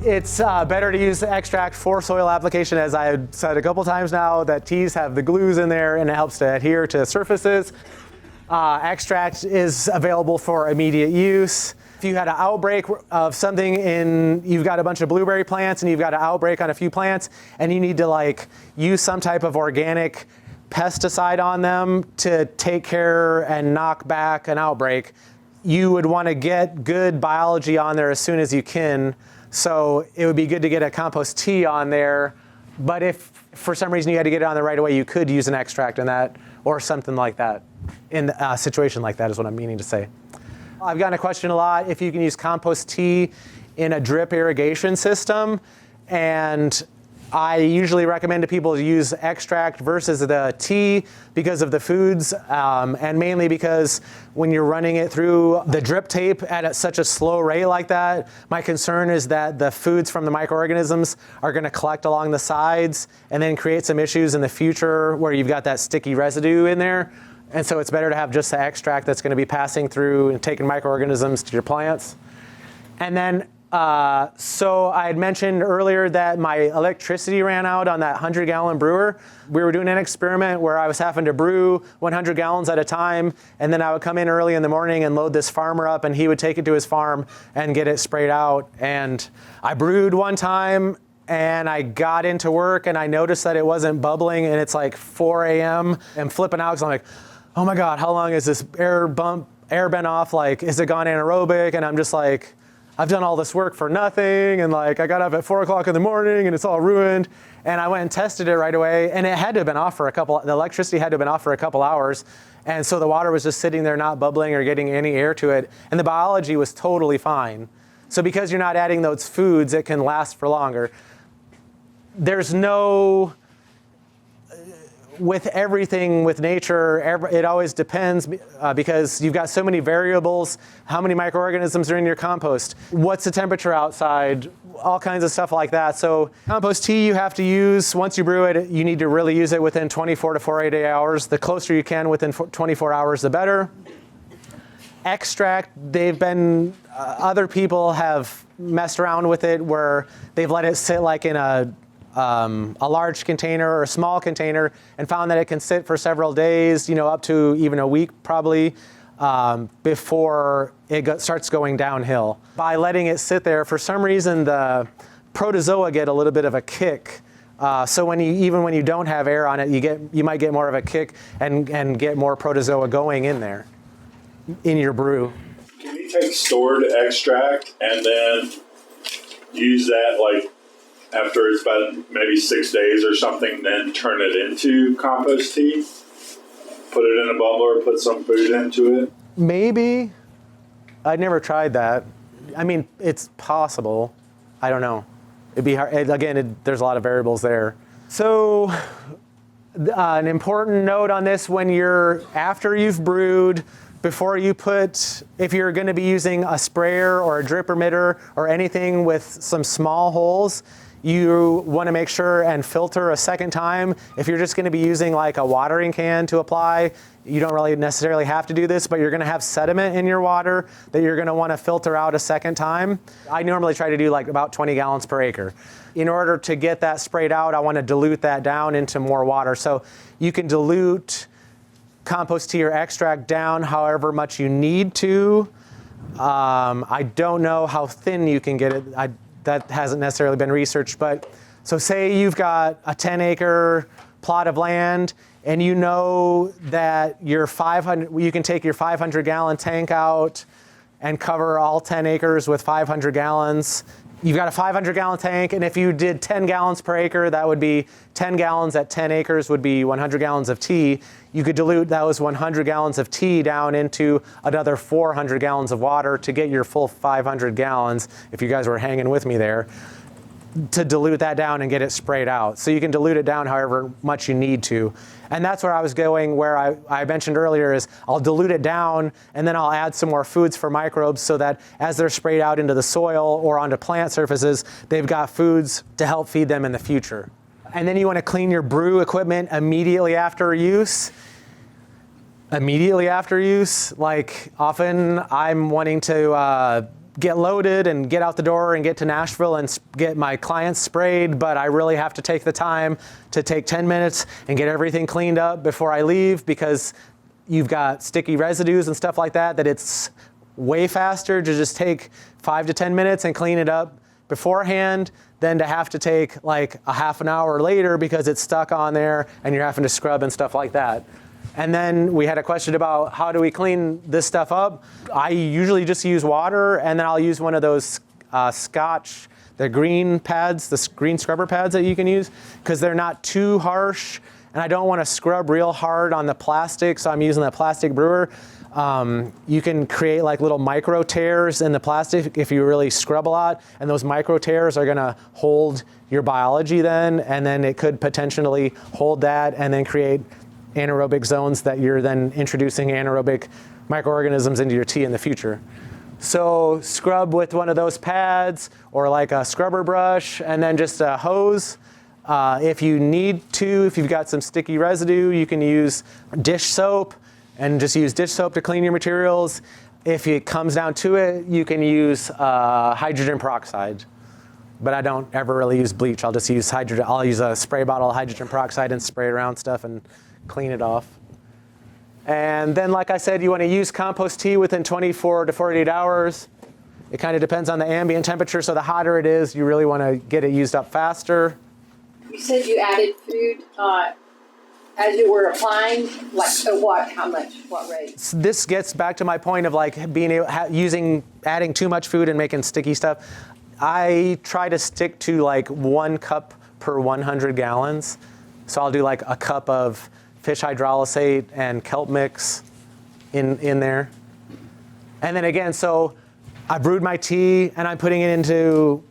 It's better to use the extract for soil application, as I had said a couple times now, that teas have the glues in there and it helps to adhere to surfaces. Extract is available for immediate use. If you had an outbreak of something you've got a bunch of blueberry plants and you've got an outbreak on a few plants and you need to use some type of organic pesticide on them to take care and knock back an outbreak, you would want to get good biology on there as soon as you can. So it would be good to get a compost tea on there. But if for some reason you had to get it on there right away, you could use an extract in that or something like that. In a situation like that is what I'm meaning to say. I've gotten a question a lot if you can use compost tea in a drip irrigation system. And I usually recommend to people to use extract versus the tea because of the foods, and mainly because when you're running it through the drip tape at such a slow rate like that, my concern is that the foods from the microorganisms are going to collect along the sides and then create some issues in the future where you've got that sticky residue in there. And so it's better to have just the extract that's going to be passing through and taking microorganisms to your plants. And then so I had mentioned earlier that my electricity ran out on that 100-gallon brewer. We were doing an experiment where I was having to brew 100 gallons at a time, and then I would come in early in the morning and load this farmer up, and he would take it to his farm and get it sprayed out. And I brewed one time, and I got into work, and I noticed that it wasn't bubbling, and it's like 4 a.m. I'm flipping out because I'm like, oh my God, how long is this air been off? Is it gone anaerobic? And I'm just like, I've done all this work for nothing, and I got up at 4 o'clock in the morning and it's all ruined. And I went and tested it right away, and it had to have been off the electricity had to have been off for a couple hours. And so the water was just sitting there not bubbling or getting any air to it. And the biology was totally fine. So because you're not adding those foods, it can last for longer. There's no, with everything with nature, it always depends because you've got so many variables. How many microorganisms are in your compost? What's the temperature outside? All kinds of stuff like that. So compost tea you have to use, once you brew it, you need to really use it within 24 to 48 hours. The closer you can within 24 hours, the better. Extract, other people have messed around with it where they've let it sit in a large container or a small container and found that it can sit for several days, up to even a week probably, before it starts going downhill. By letting it sit there, for some reason the protozoa get a little bit of a kick. So even when you don't have air on it, you might get more of a kick and get more protozoa going in there, in your brew. Can you take stored extract and then use that after it's been maybe 6 days or something, then turn it into compost tea? Put it in a bubbler, put some food into it? Maybe. I'd never tried that. I mean, it's possible. I don't know. It'd be hard. There's a lot of variables there. So an important note on this, after you've brewed, before you if you're going to be using a sprayer or a drip emitter or anything with some small holes, you want to make sure and filter a second time. If you're just going to be using a watering can to apply, you don't really necessarily have to do this, but you're going to have sediment in your water that you're going to want to filter out a second time. I normally try to do about 20 gallons per acre. In order to get that sprayed out, I want to dilute that down into more water. So you can dilute compost tea or extract down however much you need to. I don't know how thin you can get it. That hasn't necessarily been researched, but so say you've got a 10-acre plot of land and you know that you can take your 500-gallon tank out and cover all 10 acres with 500 gallons. You've got a 500-gallon tank, and if you did 10 gallons per acre, that would be 10 gallons at 10 acres would be 100 gallons of tea. You could dilute those 100 gallons of tea down into another 400 gallons of water to get your full 500 gallons, if you guys were hanging with me there, to dilute that down and get it sprayed out. So you can dilute it down however much you need to. And that's where I was going, where I mentioned earlier is I'll dilute it down and then I'll add some more foods for microbes so that as they're sprayed out into the soil or onto plant surfaces, they've got foods to help feed them in the future. And then you want to clean your brew equipment immediately after use. Often I'm wanting to get loaded and get out the door and get to Nashville and get my clients sprayed, but I really have to take the time to take 10 minutes and get everything cleaned up before I leave, because you've got sticky residues and stuff like that it's way faster to just take 5 to 10 minutes and clean it up beforehand than to have to take like a half an hour later because it's stuck on there and you're having to scrub and stuff like that. And then we had a question about how do we clean this stuff up. I usually just use water, and then I'll use one of those Scotch, the green pads, the green scrubber pads that you can use, because they're not too harsh, and I don't want to scrub real hard on the plastic, so I'm using the plastic brewer. You can create like little micro tears in the plastic if you really scrub a lot, and those micro tears are gonna hold your biology then, and then it could potentially hold that and then create anaerobic zones that you're then introducing anaerobic microorganisms into your tea in the future. So scrub with one of those pads or like a scrubber brush, and then just a hose. If you need to, if you've got some sticky residue, you can use dish soap and just use dish soap to clean your materials. If it comes down to it, you can use hydrogen peroxide. But I don't ever really use bleach. I'll just use hydrogen. I'll use a spray bottle of hydrogen peroxide and spray around stuff and clean it off. And then, like I said, you want to use compost tea within 24 to 48 hours. It kind of depends on the ambient temperature, so the hotter it is, you really want to get it used up faster. You said you added food as you were applying, like what, how much, what rate? So this gets back to my point of like being able, adding too much food and making sticky stuff. I try to stick to like 1 cup per 100 gallons. So I'll do like a cup of fish hydrolysate and kelp mix in there. And then again, so I brewed my tea and I'm putting it into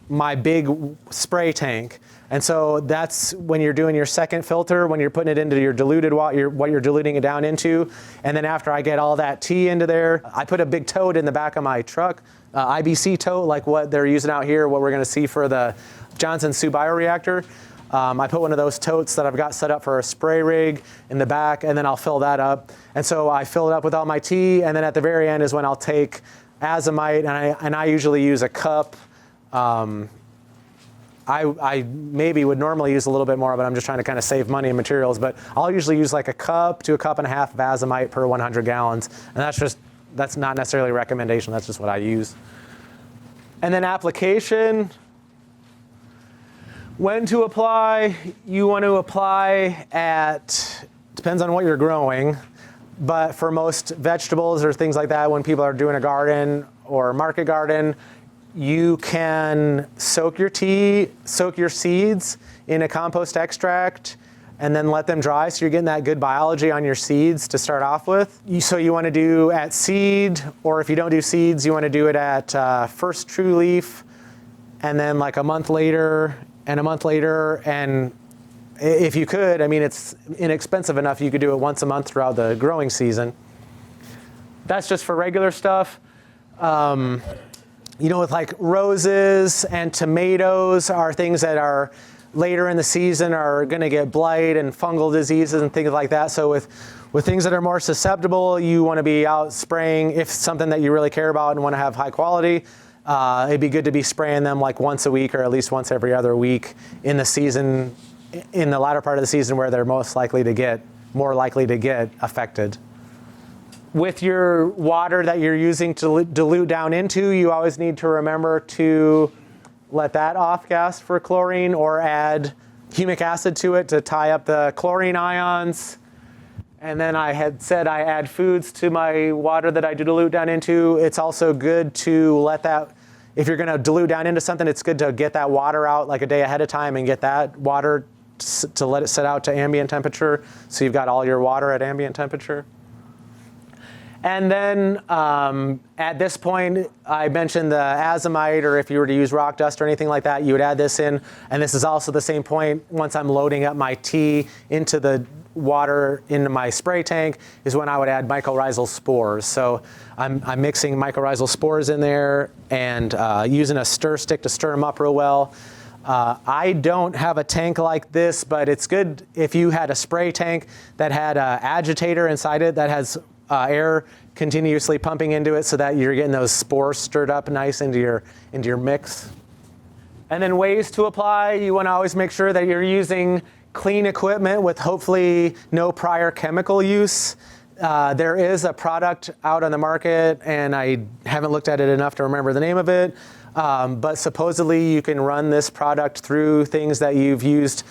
my big spray tank. And so that's when you're doing your second filter, when you're putting it into your diluted water, what you're diluting it down into. And then after I get all that tea into there, I put a big tote in the back of my truck, IBC tote, like what they're using out here, what we're gonna see for the Johnson Sioux bioreactor. I put one of those totes that I've got set up for a spray rig in the back, and then I'll fill that up. And so I fill it up with all my tea, and then at the very end is when I'll take azomite, and I usually use a cup. I maybe would normally use a little bit more, but I'm just trying to kind of save money and materials. But I'll usually use like a cup to a cup and a half of azomite per 100 gallons. And that's not necessarily a recommendation, that's just what I use. And then application. When to apply, you want to apply depends on what you're growing, but for most vegetables or things like that, when people are doing a garden or market garden, you can soak your seeds in a compost extract and then let them dry, so you're getting that good biology on your seeds to start off with. So you want to do at seed, or if you don't do seeds, you want to do it at first true leaf, and then like a month later, and if you could, I mean, it's inexpensive enough, you could do it once a month throughout the growing season. That's just for regular stuff. With like roses and tomatoes are things that are later in the season are gonna get blight and fungal diseases and things like that. So with things that are more susceptible, you wanna be out spraying if something that you really care about and wanna have high quality. It'd be good to be spraying them like once a week or at least once every other week in the season, in the latter part of the season where they're more likely to get affected. With your water that you're using to dilute down into, you always need to remember to let that off gas for chlorine or add humic acid to it to tie up the chlorine ions. And then I had said I add foods to my water that I dilute down into. It's also good to let that, if you're gonna dilute down into something, it's good to get that water out like a day ahead of time and get that water to let it sit out to ambient temperature. So you've got all your water at ambient temperature. And then at this point, I mentioned the azomite, or if you were to use rock dust or anything like that, you would add this in. And this is also the same point. Once I'm loading up my tea into the water into my spray tank is when I would add mycorrhizal spores. So I'm mixing mycorrhizal spores in there and using a stir stick to stir them up real well. I don't have a tank like this, but it's good if you had a spray tank that had an agitator inside it that has air continuously pumping into it so that you're getting those spores stirred up nice into your mix. And then ways to apply, you want to always make sure that you're using clean equipment with hopefully no prior chemical use. There is a product out on the market, and I haven't looked at it enough to remember the name of it, but supposedly you can run this product through things that you've used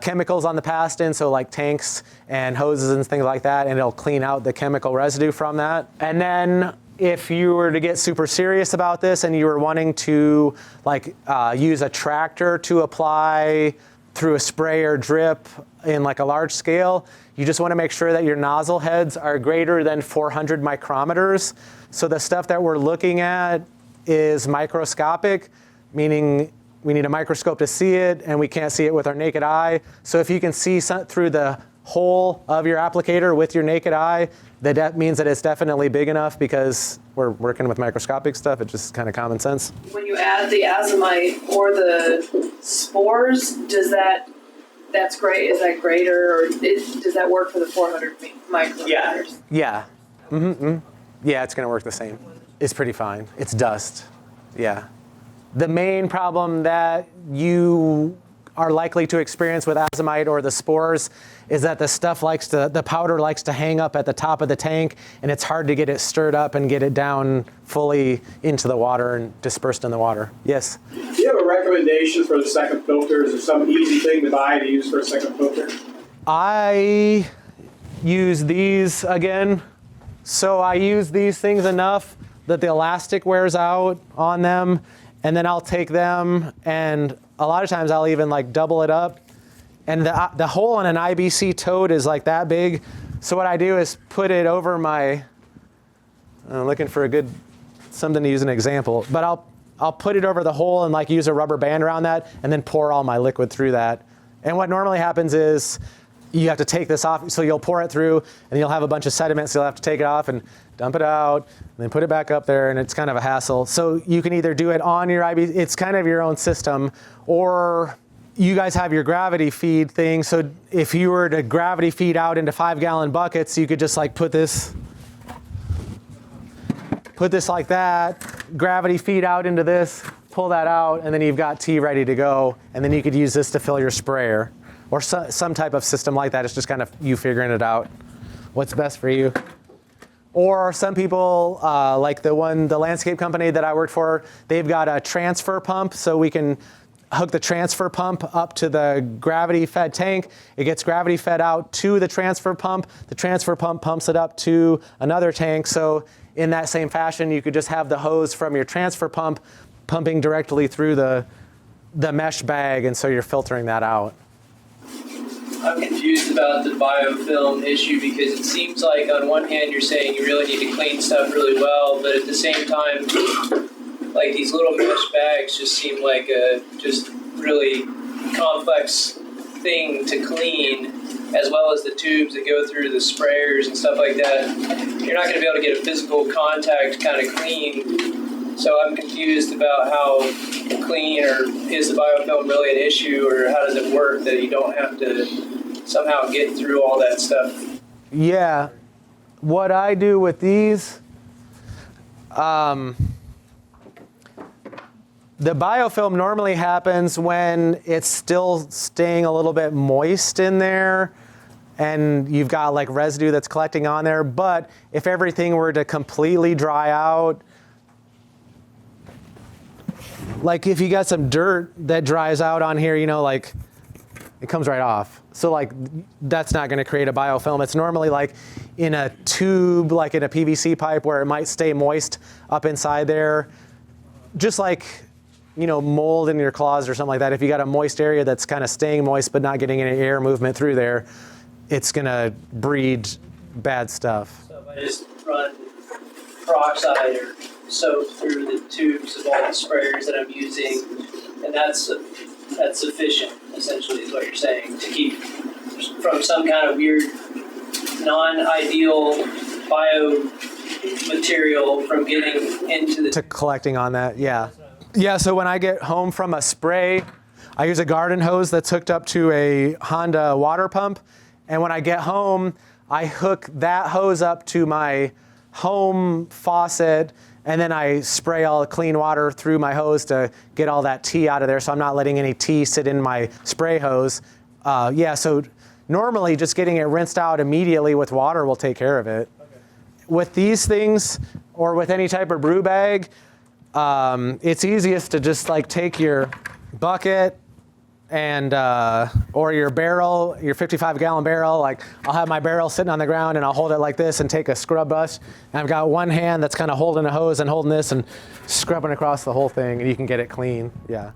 chemicals on the past in, so like tanks and hoses and things like that, and it'll clean out the chemical residue from that. And then if you were to get super serious about this and you were wanting to use a tractor to apply through a spray or drip in like a large scale, you just want to make sure that your nozzle heads are greater than 400 micrometers. So the stuff that we're looking at is microscopic, meaning we need a microscope to see it, and we can't see it with our naked eye. So if you can see through the hole of your applicator with your naked eye, that means that it's definitely big enough, because we're working with microscopic stuff. It's just kind of common sense. When you add the azomite or the spores, that's great. Is that greater, or does that work for the 400 micrometers? Yeah. Yeah, it's going to work the same. It's pretty fine. It's dust. Yeah. The main problem that you are likely to experience with azomite or the spores is that the powder likes to hang up at the top of the tank, and it's hard to get it stirred up and get it down fully into the water and dispersed in the water. Yes? Do you have a recommendation for the second filter? Is there some easy thing to buy to use for a second filter? I use these again. So I use these things enough that the elastic wears out on them, and then I'll take them, and a lot of times I'll even double it up. And the hole in an IBC toad is like that big. So what I do is put it over I'm looking for something to use an example, but I'll put it over the hole and use a rubber band around that, and then pour all my liquid through that. And what normally happens is you have to take this off, so you'll pour it through, and you'll have a bunch of sediment, so you'll have to take it off and dump it out, and then put it back up there, and it's kind of a hassle. So you can either do it on your IBC, it's kind of your own system, or you guys have your gravity feed thing. So if you were to gravity feed out into 5-gallon buckets, you could just put this like that, gravity feed out into this, pull that out, and then you've got tea ready to go, and then you could use this to fill your sprayer. Or some type of system like that. It's just kind of you figuring it out, what's best for you. Or some people, like the landscape company that I worked for, they've got a transfer pump, so we can hook the transfer pump up to the gravity-fed tank. It gets gravity-fed out to the transfer pump. The transfer pump pumps it up to another tank. So in that same fashion, you could just have the hose from your transfer pump pumping directly through the mesh bag, and so you're filtering that out. I'm confused about the biofilm issue, because it seems like on one hand you're saying you really need to clean stuff really well, but at the same time, these little mesh bags just seem like a just really complex thing to clean, as well as the tubes that go through the sprayers and stuff like that. You're not going to be able to get a physical contact kind of clean. So I'm confused about how clean, or is the biofilm really an issue, or how does it work that you don't have to somehow get through all that stuff? Yeah. What I do with these, the biofilm normally happens when it's still staying a little bit moist in there, and you've got residue that's collecting on there. But if everything were to completely dry out, if you got some dirt that dries out on here, it comes right off. So that's not going to create a biofilm. It's normally in a tube, in a PVC pipe, where it might stay moist up inside there. Just mold in your closet or something like that. If you got a moist area that's kind of staying moist but not getting any air movement through there, it's going to breed bad stuff. So if I just run peroxide or soap through the tubes of all the sprayers that I'm using, and that's sufficient, essentially, is what you're saying, to keep from some kind of weird, non-ideal biomaterial from getting into the... To collecting on that, yeah. Yeah, so when I get home from a spray, I use a garden hose that's hooked up to a Honda water pump, and when I get home, I hook that hose up to my home faucet, and then I spray all the clean water through my hose to get all that tea out of there, so I'm not letting any tea sit in my spray hose. So normally just getting it rinsed out immediately with water will take care of it. Okay. With these things, or with any type of brew bag, it's easiest to just like take your bucket and or your barrel, your 55-gallon barrel. Like I'll have my barrel sitting on the ground and I'll hold it like this and take a scrub brush. And I've got one hand that's kind of holding a hose and holding this and scrubbing across the whole thing, and you can get it clean. Yeah.